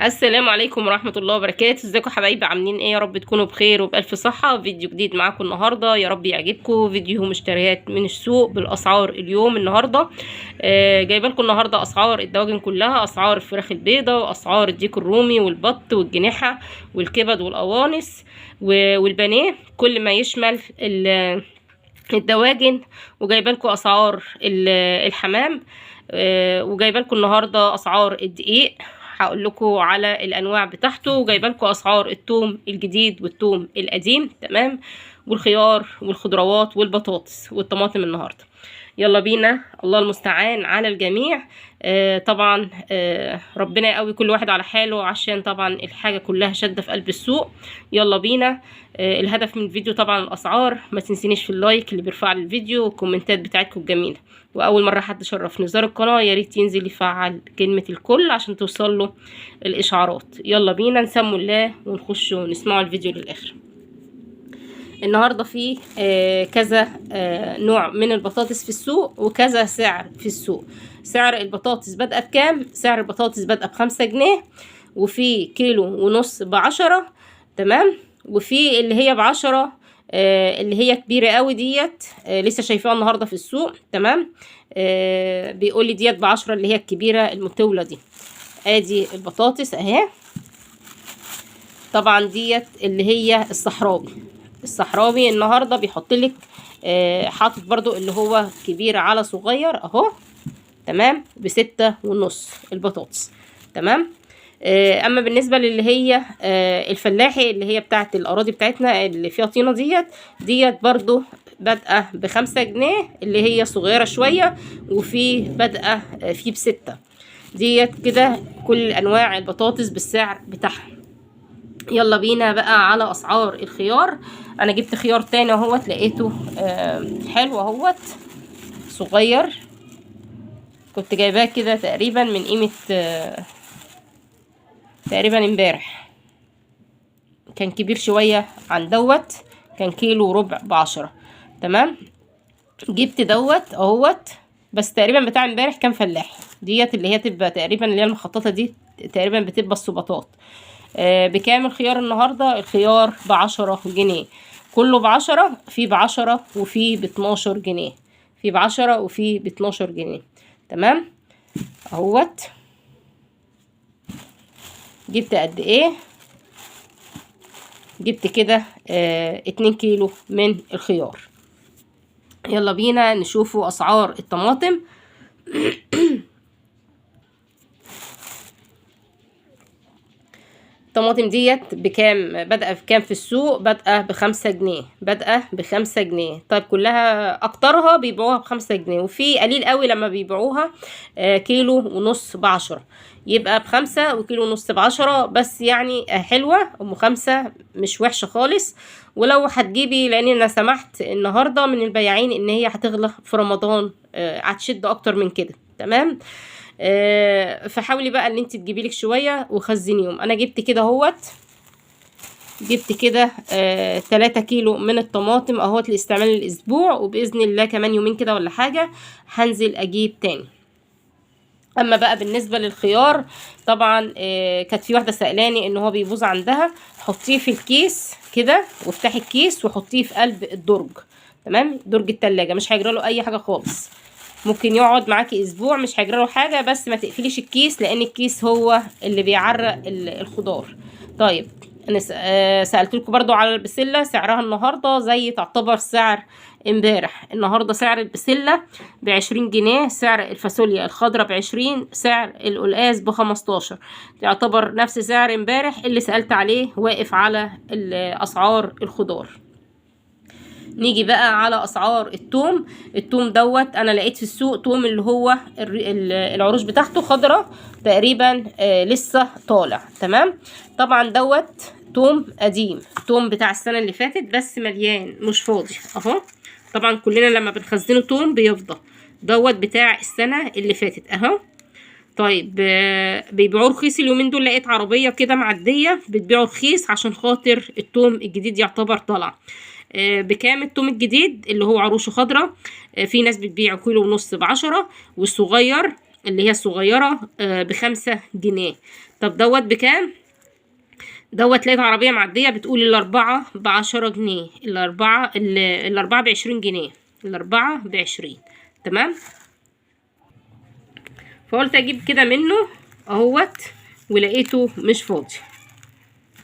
السلام عليكم ورحمة الله وبركاته. ازيكم حبايبي؟ عاملين ايه؟ يا رب تكونوا بخير وبألف صحة. فيديو جديد معاكم النهاردة، يا رب يعجبكم. فيديو مشتريات من السوق بالأسعار اليوم النهاردة. جايبه لكم النهاردة أسعار الدواجن كلها، أسعار الفراخ البيضة وأسعار الديك الرومي والبط والجناحة والكبد والقوانص والبانيه، كل ما يشمل الدواجن. وجايبه لكم أسعار الحمام. وجايبه لكم النهارده أسعار الدقيق، هقول لكم على الانواع بتاعته. وجايبه لكم اسعار الثوم الجديد والثوم القديم، تمام، والخيار والخضروات والبطاطس والطماطم النهارده. يلا بينا، الله المستعان على الجميع. طبعا ربنا يقوي كل واحد على حاله، عشان طبعا الحاجه كلها شاده في قلب السوق. يلا بينا. الهدف من الفيديو طبعا الاسعار. ما تنسينيش في اللايك اللي بيرفع الفيديو والكومنتات بتاعتكم الجميله. واول مره حد شرفني زار القناه، يا ريت ينزل يفعل كلمه الكل عشان توصل له الاشعارات. يلا بينا نسموا الله ونخش ونسمعوا الفيديو للاخر. النهارده في كذا نوع من البطاطس في السوق، وكذا سعر في السوق. سعر البطاطس بدأ بكام؟ سعر البطاطس بدأ ب5 جنيه، وفي كيلو ونص ب10، تمام. وفي اللي هي ب10، اللي هي كبيرة قوي ديت، لسه شايفاها النهارده في السوق، تمام. بيقول لي ديت ب10، اللي هي الكبيرة المطولة دي. ادي البطاطس اهي. طبعا ديت اللي هي الصحراوي النهارده بيحط لك حاطط برضو اللي هو كبير على صغير اهو، تمام، ب6.5 البطاطس، تمام. اما بالنسبه للي هي الفلاحي، اللي هي بتاعت الاراضي بتاعتنا اللي فيها طينه، ديت برضو بادئه ب5 جنيه، اللي هي صغيره شويه، وفي بادئه في ب6. ديت كده كل انواع البطاطس بالسعر بتاعها. يلا بينا بقى على اسعار الخيار. انا جبت خيار تاني اهوت، لقيته حلو اهوت، صغير. كنت جايباه كده تقريبا من قيمة تقريبا امبارح. كان كبير شوية عن دوت، كان كيلو وربع ب10، تمام. جبت دوت اهوت، بس تقريبا بتاع امبارح كان فلاحي. ديت اللي هي تبقى تقريبا اللي هي المخططة دي، تقريبا بتبقى السباطات. بكام الخيار النهاردة؟ الخيار ب10 جنيه، كله ب10، في ب10 وفي ب12 جنيه، في ب10 وفي ب12 جنيه، تمام اهوت. جبت قد ايه؟ جبت كده 2 كيلو من الخيار. يلا بينا نشوفوا اسعار الطماطم. الطماطم ديت بكام؟ بادئه بكام في السوق؟ بادئه ب5 جنيه، بادئه ب5 جنيه. طيب كلها اكترها بيبيعوها ب5 جنيه، وفي قليل قوي لما بيبيعوها كيلو ونص ب10، يبقى ب5 وكيلو ونص ب10. بس يعني حلوه، ام5 مش وحشه خالص. ولو هتجيبي، لان انا سمحت النهارده من البياعين ان هي هتغلى في رمضان، هتشد اكتر من كده، تمام. فحاولي بقى ان انت تجيبي لك شويه وخزنيهم. انا جبت كده اهوت، جبت كده 3 كيلو من الطماطم اهوت لاستعمال الاسبوع، وباذن الله كمان يومين كده ولا حاجه هنزل اجيب تاني. اما بقى بالنسبه للخيار، طبعا كانت في واحده سالاني ان هو بيبوظ عندها. حطيه في الكيس كده، وافتحي الكيس وحطيه في قلب الدرج، تمام، درج التلاجة، مش هيجرى له اي حاجه خالص. ممكن يقعد معاكي اسبوع مش هيجرى له حاجه، بس ما تقفليش الكيس، لان الكيس هو اللي بيعرق الخضار. طيب انا سالت لكم برضو على البسله، سعرها النهارده زي تعتبر سعر امبارح. النهارده سعر البسله ب20 جنيه، سعر الفاصوليا الخضراء ب20، سعر القلقاس ب15. يعتبر نفس سعر امبارح اللي سالت عليه، واقف على اسعار الخضار. نيجي بقى على اسعار التوم. التوم دوت انا لقيت في السوق توم اللي هو العروش بتاعته خضرة تقريبا، لسه طالع، تمام. طبعا دوت توم قديم، توم بتاع السنة اللي فاتت، بس مليان مش فاضي اهو. طبعا كلنا لما بنخزنه توم بيفضى. دوت بتاع السنة اللي فاتت اهو. طيب بيبيعوه رخيص اليومين دول. لقيت عربية كده معدية بتبيعه رخيص عشان خاطر التوم الجديد يعتبر طلع. بكام التوم الجديد اللي هو عروشه خضرة؟ في ناس بتبيعه كيلو ونص ب10، والصغير اللي هي الصغيرة ب5 جنيه. طب دوت بكام؟ دوت لقيت عربية معدية بتقول الأربعة ب10 جنيه، الأربعة ب20 جنيه، الأربعة ب20. تمام. فقلت أجيب كده منه اهوت، ولقيته مش فاضي.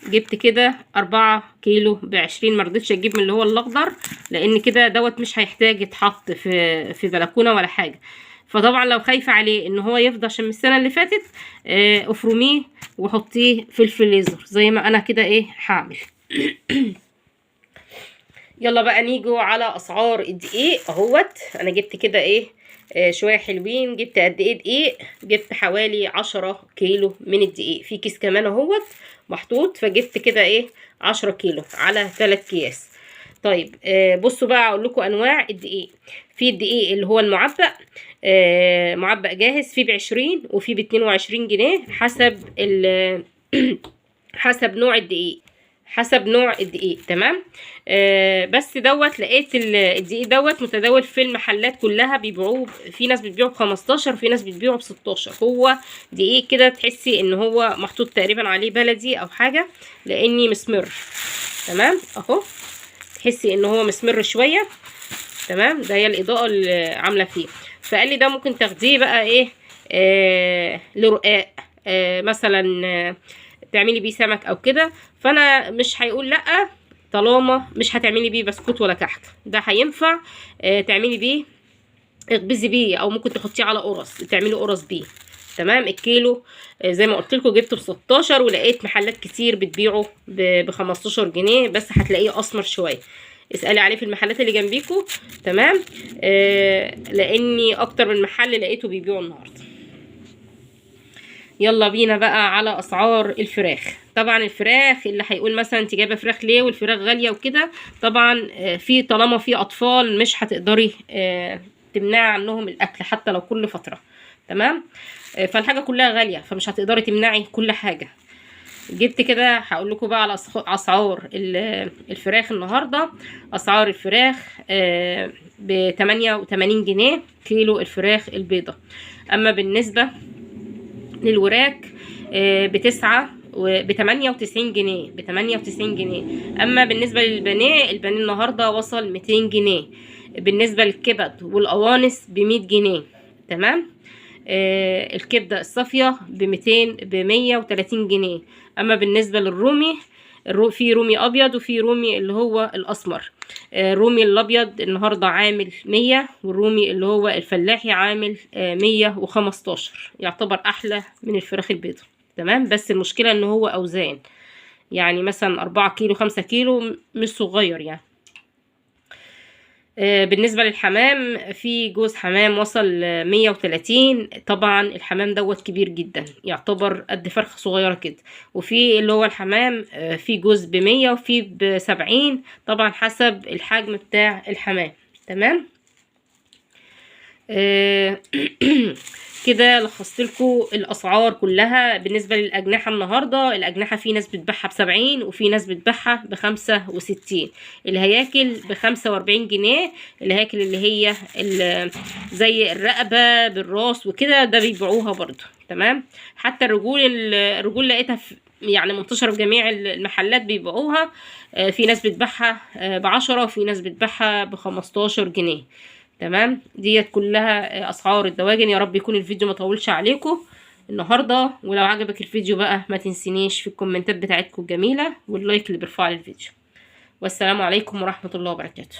جبت كده 4 كيلو ب20. مرضتش اجيب من اللي هو الاخضر، لان كده دوت مش هيحتاج يتحط في بلكونه ولا حاجه. فطبعا لو خايفه عليه ان هو يفضى عشان من السنه اللي فاتت، افرميه وحطيه في الفريزر زي ما انا كده هعمل. يلا بقى نيجوا على اسعار الدقيق اهوت. انا جبت كده شويه حلوين. جبت قد ايه دقيق؟ جبت حوالي 10 كيلو من الدقيق. في كيس كمان اهوت محطوط، فجبت كده 10 كيلو على 3 اكياس. طيب بصوا بقى اقول لكم انواع الدقيق. في الدقيق اللي هو المعبأ، معبأ جاهز، في ب20 وفي ب22 جنيه حسب نوع الدقيق، حسب نوع الدقيق. تمام. بس دوت لقيت الدقيق دوت متداول في المحلات كلها، بيبيعوه. في ناس بتبيعه ب15 وفي ناس بتبيعه ب16. هو دقيق كده تحسي ان هو محطوط تقريبا عليه بلدي او حاجه، لاني مسمر. تمام اهو، تحسي ان هو مسمر شويه. تمام. ده هي الاضاءه اللي عامله فيه. فقال لي ده ممكن تاخديه بقى لرقاق، مثلا تعملي بيه سمك او كده. فانا مش هيقول لا طالما مش هتعملي بيه بسكوت ولا كحك. ده هينفع تعملي بيه، اخبزي بيه، او ممكن تحطيه على قرص تعملي قرص بيه. تمام. الكيلو زي ما قلت لكم جبته ب16، ولقيت محلات كتير بتبيعه ب15 جنيه، بس هتلاقيه اسمر شويه. اسالي عليه في المحلات اللي جنبيكوا. تمام. لاني اكتر من محل لقيته بيبيعه النهارده. يلا بينا بقى على اسعار الفراخ. طبعا الفراخ اللي هيقول مثلا انت جايبه فراخ ليه والفراخ غاليه وكده، طبعا طالما في اطفال مش هتقدري تمنعي عنهم الاكل حتى لو كل فتره. تمام. فالحاجه كلها غاليه، فمش هتقدري تمنعي كل حاجه. جبت كده هقول لكم بقى على اسعار الفراخ النهارده. اسعار الفراخ ب88 جنيه كيلو الفراخ البيضه. اما بالنسبه للوراك ب98 جنيه، ب98 جنيه. اما بالنسبه للبانيه، البانيه النهارده وصل 200 جنيه. بالنسبه للكبد والقوانص ب100 جنيه. تمام. الكبده الصافيه ب130 جنيه. اما بالنسبه للرومي، في رومي ابيض وفي رومي اللي هو الاسمر. الرومي الابيض النهارده عامل 100، والرومي اللي هو الفلاحي عامل 115. يعتبر احلى من الفراخ البيضاء. تمام. بس المشكله ان هو اوزان، يعني مثلا 4 كيلو 5 كيلو، مش صغير يعني. بالنسبة للحمام، في جوز حمام وصل 130. طبعا الحمام دوت كبير جدا، يعتبر قد فرخة صغيرة كده. وفي اللي هو الحمام في جوز ب100 وفي ب70، طبعا حسب الحجم بتاع الحمام. تمام. كده لخصت لكم الاسعار كلها. بالنسبه للاجنحه النهارده، الاجنحه في ناس بتبيعها ب70 وفي ناس بتبيعها ب65. الهياكل ب45 جنيه. الهياكل اللي هي زي الرقبه بالراس وكده، ده بيبيعوها برضو. تمام. حتى الرجول لقيتها يعني منتشره في جميع المحلات بيبيعوها. في ناس بتبيعها ب10 وفي ناس بتبيعها ب15 جنيه. تمام. ديت كلها اسعار الدواجن. يا رب يكون الفيديو ما طولش عليكم النهارده. ولو عجبك الفيديو بقى ما تنسينيش في الكومنتات بتاعتكم الجميله واللايك اللي بيرفع لي الفيديو. والسلام عليكم ورحمه الله وبركاته.